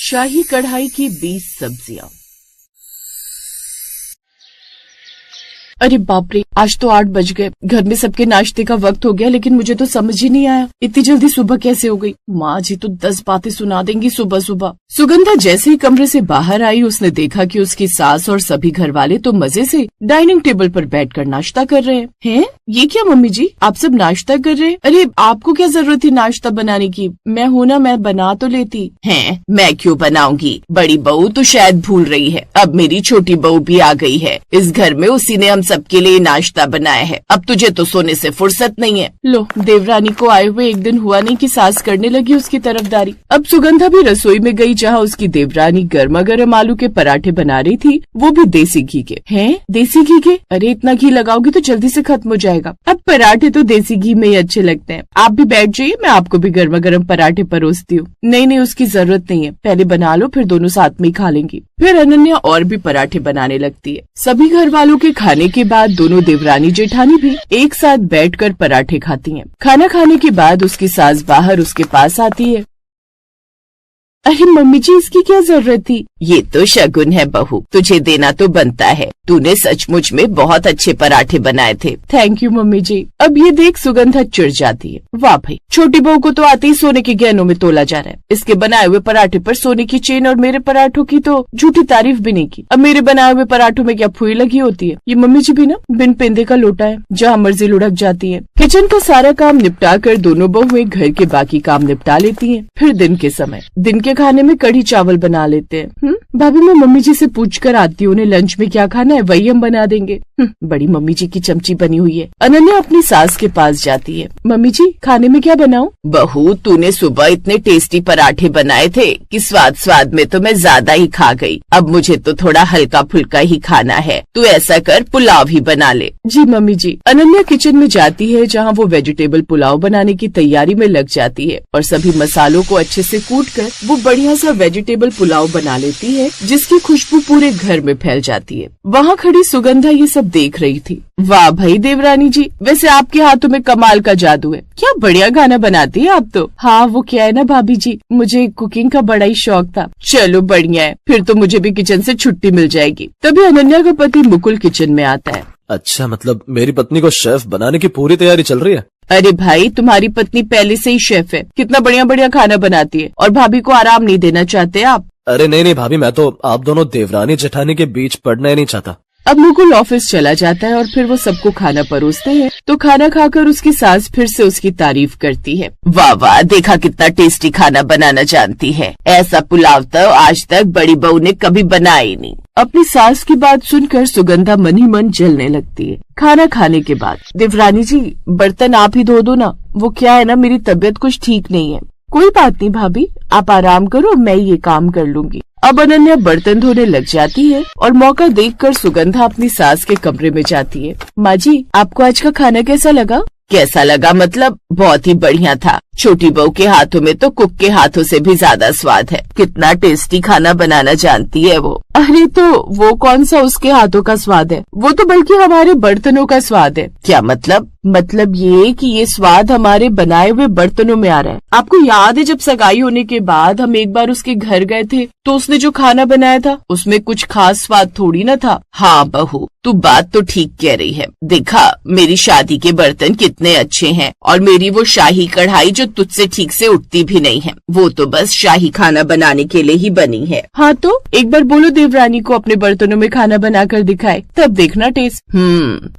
शाही कढ़ाई की 20 सब्जियां। अरे बाप रे, आज तो 8 बज गए। घर में सबके नाश्ते का वक्त हो गया, लेकिन मुझे तो समझ ही नहीं आया इतनी जल्दी सुबह कैसे हो गई। माँ जी तो 10 बातें सुना देंगी सुबह सुबह। सुगंधा जैसे ही कमरे से बाहर आई, उसने देखा कि उसकी सास और सभी घर वाले तो मजे से डाइनिंग टेबल पर बैठकर नाश्ता कर रहे हैं। ये क्या मम्मी जी, आप सब नाश्ता कर रहे हैं? अरे आपको क्या जरूरत थी नाश्ता बनाने की? मैं हूं ना, मैं बना तो लेती। हैं, मैं क्यों बनाऊंगी? बड़ी बहू तो शायद भूल रही है, अब मेरी छोटी बहू भी आ गई है इस घर में, उसी ने हम सबके लिए नाश्ता बनाया है। अब तुझे तो सोने से फुर्सत नहीं है। लो, देवरानी को आए हुए एक दिन हुआ नहीं कि सास करने लगी उसकी तरफदारी। अब सुगंधा भी रसोई में गई, जहाँ उसकी देवरानी गर्मा गर्म आलू के पराठे बना रही थी, वो भी देसी घी के। हैं, देसी घी के? अरे इतना घी लगाओगी तो जल्दी से खत्म हो जाएगा। अब पराठे तो देसी घी में ही अच्छे लगते हैं। आप भी बैठ जाइए, मैं आपको भी गर्मा गर्म पराठे परोसती हूँ। नहीं, उसकी जरूरत नहीं है, पहले बना लो, फिर दोनों साथ में ही खा लेंगी। फिर अनन्या और भी पराठे बनाने लगती है। सभी घर वालों के खाने के बाद दोनों देवरानी जेठानी भी एक साथ बैठकर पराठे खाती हैं। खाना खाने के बाद उसकी सास बाहर उसके पास आती है। अरे मम्मी जी, इसकी क्या जरूरत थी? ये तो शगुन है बहू, तुझे देना तो बनता है। तूने सचमुच में बहुत अच्छे पराठे बनाए थे। थैंक यू मम्मी जी। अब ये देख सुगंधा चिढ़ जाती है। वाह भाई, छोटी बहू को तो आते ही सोने के गहनों में तोला जा रहा है। इसके बनाए हुए पराठे पर सोने की चेन और मेरे पराठों की तो झूठी तारीफ भी नहीं की। अब मेरे बनाए हुए पराठों में क्या फुई लगी होती है? ये मम्मी जी भी ना बिन पेंदे का लोटा है, जहाँ मर्जी लुढ़क जाती है। किचन का सारा काम निपटा कर दोनों बहुएं घर के बाकी काम निपटा लेती हैं। फिर दिन के समय दिन के खाने में कढ़ी चावल बना लेते हैं। भाभी, मैं मम्मी जी से पूछ कर आती हूँ, उन्हें लंच में क्या खाना है वही हम बना देंगे। बड़ी मम्मी जी की चमची बनी हुई है। अनन्या अपनी सास के पास जाती है। मम्मी जी, खाने में क्या बनाऊं? बहू, तूने सुबह इतने टेस्टी पराठे बनाए थे कि स्वाद में तो मैं ज्यादा ही खा गई। अब मुझे तो थोड़ा हल्का फुल्का ही खाना है। तू ऐसा कर, पुलाव ही बना ले। जी मम्मी जी। अनन्या किचन में जाती है, जहाँ वो वेजिटेबल पुलाव बनाने की तैयारी में लग जाती है और सभी मसालों को अच्छे से कूटकर वो बढ़िया सा वेजिटेबल पुलाव बना लेती है, जिसकी खुशबू पूरे घर में फैल जाती है। वहाँ खड़ी सुगंधा ये सब देख रही थी। वाह भाई देवरानी जी, वैसे आपके हाथों में कमाल का जादू है। क्या बढ़िया खाना बनाती है आप तो। हाँ, वो क्या है ना भाभी जी, मुझे कुकिंग का बड़ा ही शौक था। चलो बढ़िया है, फिर तो मुझे भी किचन से छुट्टी मिल जाएगी। तभी अनन्या का पति मुकुल किचन में आता है। अच्छा, मतलब मेरी पत्नी को शेफ बनाने की पूरी तैयारी चल रही है? अरे भाई, तुम्हारी पत्नी पहले से ही शेफ है, कितना बढ़िया बढ़िया खाना बनाती है। और भाभी को आराम नहीं देना चाहते आप? अरे नहीं भाभी, मैं तो आप दोनों देवरानी जेठानी के बीच पड़ना ही नहीं चाहता। अब मुकुल ऑफिस चला जाता है और फिर वो सबको खाना परोसते हैं। तो खाना खाकर उसकी सास फिर से उसकी तारीफ करती है। वाह वाह, देखा कितना टेस्टी खाना बनाना जानती है। ऐसा पुलाव तो आज तक बड़ी बहू ने कभी बनाया ही नहीं। अपनी सास की बात सुनकर सुगंधा मन ही मन जलने लगती है। खाना खाने के बाद, देवरानी जी बर्तन आप ही धो दो ना, वो क्या है ना, मेरी तबीयत कुछ ठीक नहीं है। कोई बात नहीं भाभी, आप आराम करो, मैं ये काम कर लूंगी। अब अनन्या बर्तन धोने लग जाती है और मौका देखकर सुगंधा अपनी सास के कमरे में जाती है। माँ जी, आपको आज का खाना कैसा लगा? कैसा लगा मतलब? बहुत ही बढ़िया था। छोटी बहू के हाथों में तो कुक के हाथों से भी ज्यादा स्वाद है। कितना टेस्टी खाना बनाना जानती है वो। अरे तो वो कौन सा उसके हाथों का स्वाद है, वो तो बल्कि हमारे बर्तनों का स्वाद है। क्या मतलब? मतलब ये कि ये स्वाद हमारे बनाए हुए बर्तनों में आ रहा है। आपको याद है जब सगाई होने के बाद हम एक बार उसके घर गए थे, तो उसने जो खाना बनाया था उसमें कुछ खास स्वाद थोड़ी न था। हाँ बहू, तू बात तो ठीक कह रही है। देखा, मेरी शादी के बर्तन कितने अच्छे हैं, और मेरी वो शाही कढ़ाई जो तुझसे ठीक से उठती भी नहीं है, वो तो बस शाही खाना बनाने के लिए ही बनी है। हाँ तो एक बार बोलो देवरानी को अपने बर्तनों में खाना बनाकर दिखाए, तब देखना टेस्ट।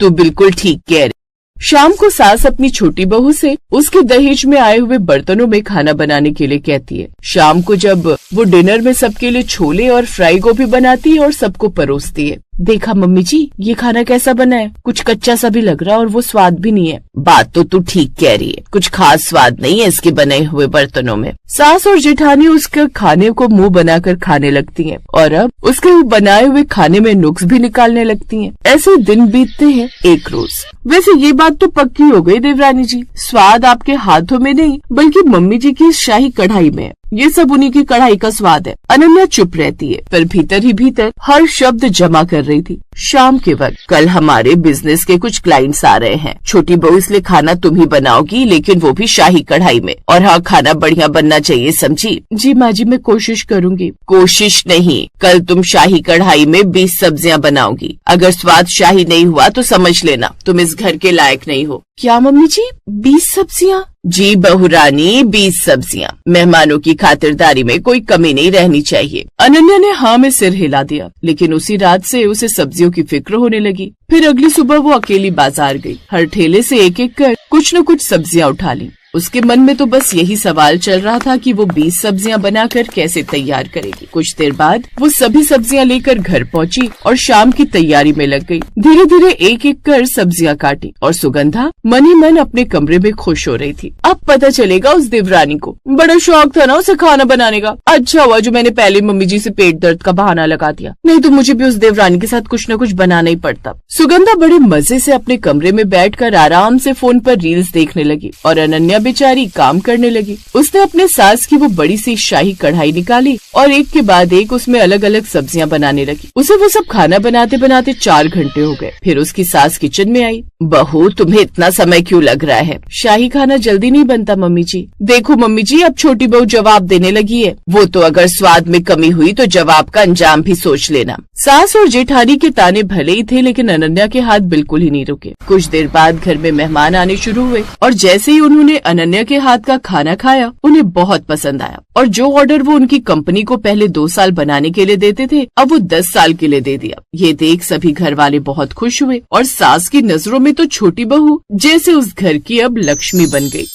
तू बिल्कुल ठीक कह रही। शाम को सास अपनी छोटी बहू से उसके दहेज में आए हुए बर्तनों में खाना बनाने के लिए कहती है। शाम को जब वो डिनर में सबके लिए छोले और फ्राई गोभी बनाती है और सबको परोसती है। देखा मम्मी जी, ये खाना कैसा बना है? कुछ कच्चा सा भी लग रहा है और वो स्वाद भी नहीं है। बात तो तू ठीक कह रही है, कुछ खास स्वाद नहीं है इसके बने हुए बर्तनों में। सास और जेठानी उसके खाने को मुंह बनाकर खाने लगती हैं और अब उसके बनाए हुए खाने में नुक्स भी निकालने लगती हैं। ऐसे दिन बीतते हैं एक रोज। वैसे ये बात तो पक्की हो गई देवरानी जी, स्वाद आपके हाथों में नहीं बल्कि मम्मी जी की शाही कढ़ाई में है। ये सब उन्हीं की कढ़ाई का स्वाद है। अनन्या चुप रहती है, पर भीतर ही भीतर हर शब्द जमा कर रही थी। शाम के वक्त, कल हमारे बिजनेस के कुछ क्लाइंट्स आ रहे हैं। छोटी बहू, इसलिए खाना तुम ही बनाओगी, लेकिन वो भी शाही कढ़ाई में। और हाँ, खाना बढ़िया बनना चाहिए, समझी? जी माँ जी, मैं कोशिश करूँगी। कोशिश नहीं, कल तुम शाही कढ़ाई में 20 सब्जियाँ बनाओगी। अगर स्वाद शाही नहीं हुआ तो समझ लेना तुम इस घर के लायक नहीं हो। क्या मम्मी जी, 20 सब्जियाँ? जी बहू रानी, 20 सब्जियाँ। मेहमानों की खातिरदारी में कोई कमी नहीं रहनी चाहिए। अनन्या ने हाँ में सिर हिला दिया, लेकिन उसी रात से उसे सब्जियों की फिक्र होने लगी। फिर अगली सुबह वो अकेली बाजार गई। हर ठेले से एक एक कर कुछ न कुछ सब्जियाँ उठा ली। उसके मन में तो बस यही सवाल चल रहा था कि वो 20 सब्जियां बनाकर कैसे तैयार करेगी। कुछ देर बाद वो सभी सब्जियां लेकर घर पहुंची और शाम की तैयारी में लग गई। धीरे धीरे एक एक कर सब्जियां काटी और सुगंधा मन ही मन अपने कमरे में खुश हो रही थी। अब पता चलेगा उस देवरानी को। बड़ा शौक था ना उसे खाना बनाने का। अच्छा हुआ जो मैंने पहले मम्मी जी से पेट दर्द का बहाना लगा दिया, नहीं तो मुझे भी उस देवरानी के साथ कुछ न कुछ बनाना ही पड़ता। सुगंधा बड़े मजे से अपने कमरे में बैठकर आराम से फोन पर रील्स देखने लगी और अनन्या बेचारी काम करने लगी। उसने अपने सास की वो बड़ी सी शाही कढ़ाई निकाली और एक के बाद एक उसमें अलग अलग सब्जियां बनाने लगी। उसे वो सब खाना बनाते बनाते 4 घंटे हो गए। फिर उसकी सास किचन में आई। बहू, तुम्हें इतना समय क्यों लग रहा है? शाही खाना जल्दी नहीं बनता मम्मी जी। देखो मम्मी जी, अब छोटी बहू जवाब देने लगी है। वो तो अगर स्वाद में कमी हुई तो जवाब का अंजाम भी सोच लेना। सास और जेठानी के ताने भले ही थे, लेकिन अनन्या के हाथ बिल्कुल ही नहीं रुके। कुछ देर बाद घर में मेहमान आने शुरू हुए और जैसे ही उन्होंने अनन्या के हाथ का खाना खाया, उन्हें बहुत पसंद आया और जो ऑर्डर वो उनकी कंपनी को पहले 2 साल बनाने के लिए देते थे, अब वो 10 साल के लिए दे दिया। ये देख सभी घर वाले बहुत खुश हुए और सास की नजरों में तो छोटी बहू जैसे उस घर की अब लक्ष्मी बन गई।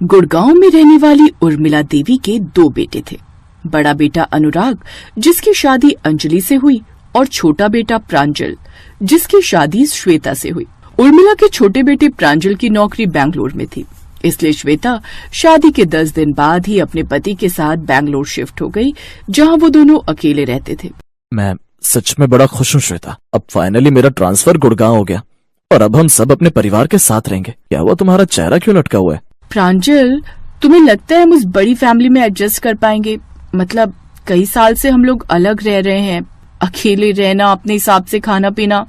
गुड़गांव में रहने वाली उर्मिला देवी के 2 बेटे थे। बड़ा बेटा अनुराग, जिसकी शादी अंजलि से हुई, और छोटा बेटा प्रांजल, जिसकी शादी श्वेता से हुई। उर्मिला के छोटे बेटे प्रांजल की नौकरी बैंगलोर में थी, इसलिए श्वेता शादी के 10 दिन बाद ही अपने पति के साथ बैंगलोर शिफ्ट हो गई, जहां वो दोनों अकेले रहते थे। मैं सच में बड़ा खुश हूँ श्वेता। अब फाइनली मेरा ट्रांसफर गुड़गांव हो गया और अब हम सब अपने परिवार के साथ रहेंगे। क्या हुआ, तुम्हारा चेहरा क्यों लटका हुआ है? प्रांजल, तुम्हें लगता है हम उस बड़ी फैमिली में एडजस्ट कर पाएंगे? मतलब कई साल से हम लोग अलग रह रहे हैं, अकेले रहना, अपने हिसाब से खाना पीना,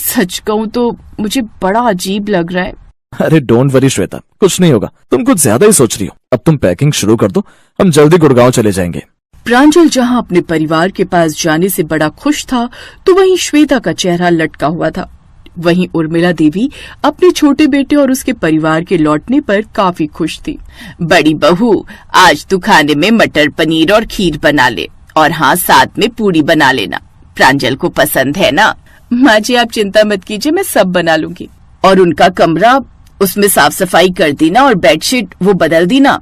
सच कहूँ तो मुझे बड़ा अजीब लग रहा है। अरे डोंट वरी श्वेता, कुछ नहीं होगा। तुम कुछ ज्यादा ही सोच रही हो। अब तुम पैकिंग शुरू कर दो, हम जल्दी गुड़गांव चले जाएंगे। प्रांजल जहाँ अपने परिवार के पास जाने से बड़ा खुश था, तो वहीं श्वेता का चेहरा लटका हुआ था। वहीं उर्मिला देवी अपने छोटे बेटे और उसके परिवार के लौटने पर काफी खुश थी। बड़ी बहू, आज तू खाने में मटर पनीर और खीर बना ले, और हाँ, साथ में पूरी बना लेना। प्रांजल को पसंद है ना? माँ जी, आप चिंता मत कीजिए, मैं सब बना लूंगी। और उनका कमरा, उसमें साफ सफाई कर देना और बेडशीट वो बदल देना।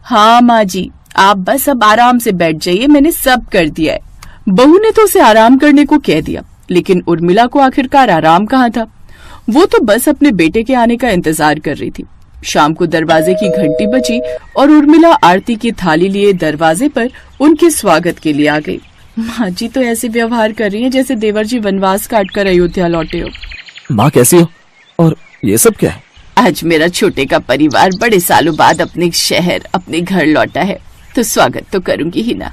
हाँ माँ जी, आप बस अब आराम से बैठ जाइए, मैंने सब कर दिया है। बहू ने तो उसे आराम करने को कह दिया, लेकिन उर्मिला को आखिरकार आराम कहाँ था। वो तो बस अपने बेटे के आने का इंतजार कर रही थी। शाम को दरवाजे की घंटी बजी और उर्मिला आरती की थाली लिए दरवाजे पर उनके स्वागत के लिए आ गई। माँ जी तो ऐसे व्यवहार कर रही हैं जैसे देवर जी वनवास काट कर अयोध्या लौटे हो। माँ कैसी हो? और ये सब क्या है? आज मेरा छोटे का परिवार बड़े सालों बाद अपने शहर, अपने घर लौटा है, तो स्वागत तो करूंगी ही ना।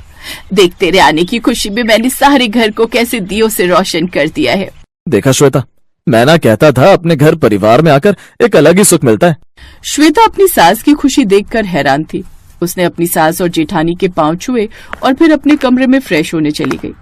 देख, तेरे आने की खुशी में मैंने सारे घर को कैसे दियों से रोशन कर दिया है। देखा श्वेता, मैं ना कहता था, अपने घर परिवार में आकर एक अलग ही सुख मिलता है। श्वेता अपनी सास की खुशी देखकर हैरान थी। उसने अपनी सास और जेठानी के पांव छुए और फिर अपने कमरे में फ्रेश होने चली गई।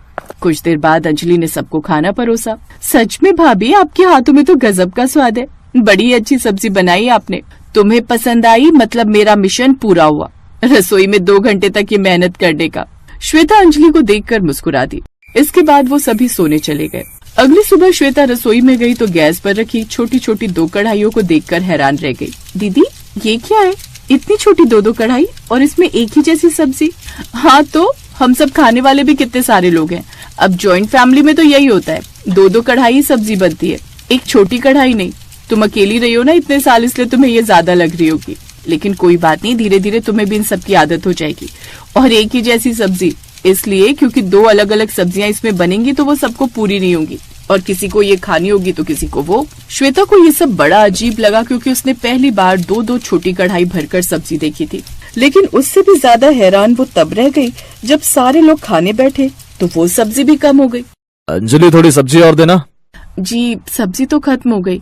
कुछ देर बाद अंजलि ने सबको खाना परोसा। सच में भाभी, आपके हाथों में तो गजब का स्वाद है। बड़ी अच्छी सब्जी बनाई आपने। तुम्हें पसंद आई, मतलब मेरा मिशन पूरा हुआ। रसोई में 2 घंटे तक ये मेहनत करने का। श्वेता अंजलि को देखकर मुस्कुरा दी। इसके बाद वो सभी सोने चले गए। अगली सुबह श्वेता रसोई में गई तो गैस पर रखी छोटी छोटी 2 कढ़ाइयों को देखकर हैरान रह गई। दीदी, ये क्या है? इतनी छोटी 2-2 कढ़ाई और इसमें एक ही जैसी सब्जी। हाँ, तो हम सब खाने वाले भी कितने सारे लोग हैं। अब जॉइंट फैमिली में तो यही होता है, 2-2 कढ़ाई ही सब्जी बनती है, एक छोटी कढ़ाई नहीं। तुम अकेली रही हो ना इतने साल, इसलिए तुम्हें ये ज्यादा लग रही होगी, लेकिन कोई बात नहीं, धीरे धीरे तुम्हें भी इन सब की आदत हो जाएगी। और एक ही जैसी सब्जी इसलिए क्योंकि 2 अलग अलग सब्जियां इसमें बनेंगी तो वो सबको पूरी नहीं होंगी, और किसी को ये खानी होगी तो किसी को वो। श्वेता को ये सब बड़ा अजीब लगा क्योंकि उसने पहली बार दो छोटी कढ़ाई भरकर सब्जी देखी थी। लेकिन उससे भी ज्यादा हैरान वो तब रह गई जब सारे लोग खाने बैठे तो वो सब्जी भी कम हो गई। अंजलि थोड़ी सब्जी और देना। जी सब्जी तो खत्म हो गई।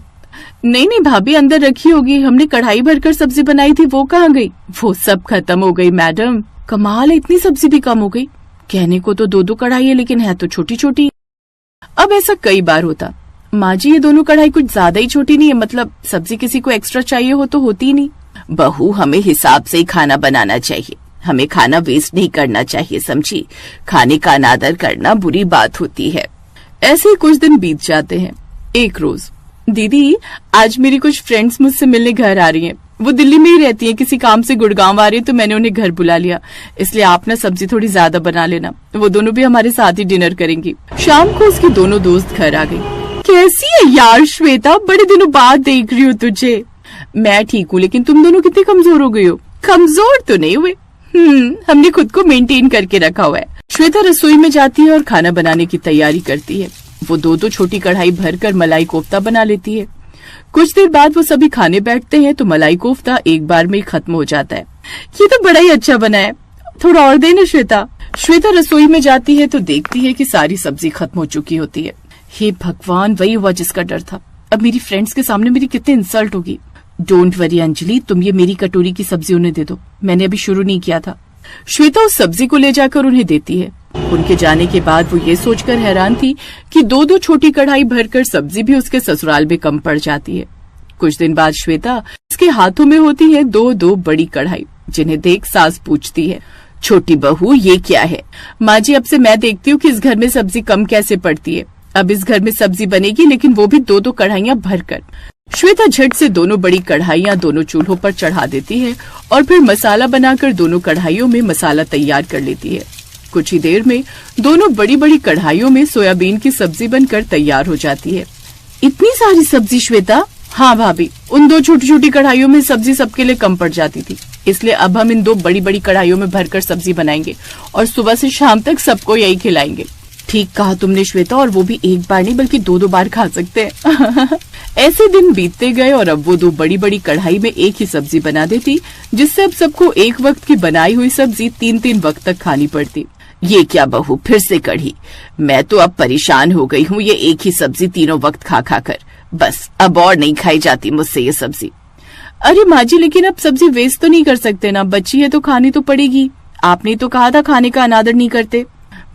नहीं भाभी अंदर रखी होगी, हमने कढ़ाई भरकर सब्जी बनाई थी वो कहाँ गई? वो सब खत्म हो गई मैडम। कमाल है, इतनी सब्जी भी कम हो गई। कहने को तो दो कढ़ाई है लेकिन है तो छोटी छोटी। अब ऐसा कई बार होता। माँ जी ये दोनों कढ़ाई कुछ ज्यादा ही छोटी नहीं है, मतलब सब्जी किसी को एक्स्ट्रा चाहिए हो तो होती नहीं। बहू हमें हिसाब से ही खाना बनाना चाहिए, हमें खाना वेस्ट नहीं करना चाहिए, समझी? खाने का अनादर करना बुरी बात होती है। ऐसे ही कुछ दिन बीत जाते हैं। एक रोज, दीदी आज मेरी कुछ फ्रेंड्स मुझसे मिलने घर आ रही हैं। वो दिल्ली में ही रहती हैं, किसी काम से गुड़गांव आ रही है तो मैंने उन्हें घर बुला लिया। इसलिए आप ना सब्जी थोड़ी ज्यादा बना लेना। वो दोनों भी हमारे साथ ही डिनर करेंगी। शाम को उसकी दोनों दोस्त घर आ गई। कैसी है यार श्वेता, बड़े दिनों बाद देख रही हूँ तुझे। मैं ठीक हूँ लेकिन तुम दोनों कितने कमजोर हो गई हो। कमजोर तो नहीं हुए, हमने खुद को मेंटेन करके रखा हुआ है। श्वेता रसोई में जाती है और खाना बनाने की तैयारी करती है। वो दो छोटी कढ़ाई भरकर मलाई कोफ्ता बना लेती है। कुछ देर बाद वो सभी खाने बैठते हैं तो मलाई कोफ्ता एक बार में ही खत्म हो जाता है। ये तो बड़ा ही अच्छा बना है, थोड़ा और देना श्वेता। श्वेता रसोई में जाती है तो देखती है कि सारी सब्जी खत्म हो चुकी होती है। हे भगवान, वही हुआ जिसका डर था। अब मेरी फ्रेंड्स के सामने मेरी कितनी इंसल्ट होगी। डोंट वरी अंजलि, तुम ये मेरी कटोरी की सब्जी उन्हें दे दो, मैंने अभी शुरू नहीं किया था। श्वेता उस सब्जी को ले जाकर उन्हें देती है। उनके जाने के बाद वो ये सोचकर हैरान थी कि दो छोटी कढ़ाई भरकर सब्जी भी उसके ससुराल में कम पड़ जाती है। कुछ दिन बाद श्वेता उसके हाथों में होती है दो बड़ी कढ़ाई, जिन्हें देख सास पूछती है, छोटी बहू ये क्या है? माँ जी अब से मैं देखती हूँ कि इस घर में सब्जी कम कैसे पड़ती है। अब इस घर में सब्जी बनेगी लेकिन वो भी दो कढ़ाइयाँ भरकर। श्वेता झट से दोनों बड़ी कढ़ाइयाँ दोनों चूल्हों पर चढ़ा देती है और फिर मसाला बनाकर दोनों कढ़ाइयों में मसाला तैयार कर लेती है। कुछ ही देर में दोनों बड़ी कढ़ाइयों में सोयाबीन की सब्जी बनकर तैयार हो जाती है। इतनी सारी सब्जी श्वेता? हाँ भाभी, उन दो छोटी कढ़ाइयों में सब्जी सबके लिए कम पड़ जाती थी, इसलिए अब हम इन दो बड़ी कढ़ाइयों में भरकर सब्जी बनाएंगे और सुबह से शाम तक सबको यही खिलाएंगे। ठीक कहा तुमने श्वेता, और वो भी एक बार नहीं बल्कि दो बार खा सकते हैं। ऐसे दिन बीतते गए और अब वो दो बड़ी कढ़ाई में एक ही सब्जी बना देती, जिससे अब सबको एक वक्त की बनाई हुई सब्जी 3 वक्त तक खानी पड़ती। ये क्या बहू, फिर से कढ़ी? मैं तो अब परेशान हो गई हूँ ये एक ही सब्जी 3 वक्त खा कर। बस अब और नहीं खाई जाती मुझसे ये सब्जी। अरे माँ जी लेकिन अब सब्जी वेस्ट तो नहीं कर सकते ना, बची है तो खानी तो पड़ेगी। आपने तो कहा था खाने का अनादर नहीं करते।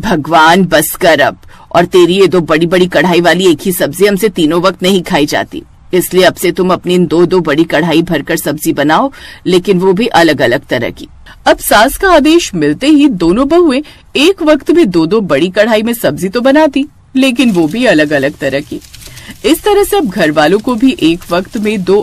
भगवान बस कर अब, और तेरी ये दो बड़ी कढ़ाई वाली एक ही सब्जी हमसे 3 वक्त नहीं खाई जाती, इसलिए अब से तुम अपनी इन दो बड़ी कढ़ाई भरकर सब्जी बनाओ, लेकिन वो भी अलग अलग तरह की। अब सास का आदेश मिलते ही दोनों बहुएं एक वक्त में दो बड़ी कढ़ाई में सब्जी तो बनाती, लेकिन वो भी अलग अलग तरह की। इस तरह से अब घर वालों को भी एक वक्त में 2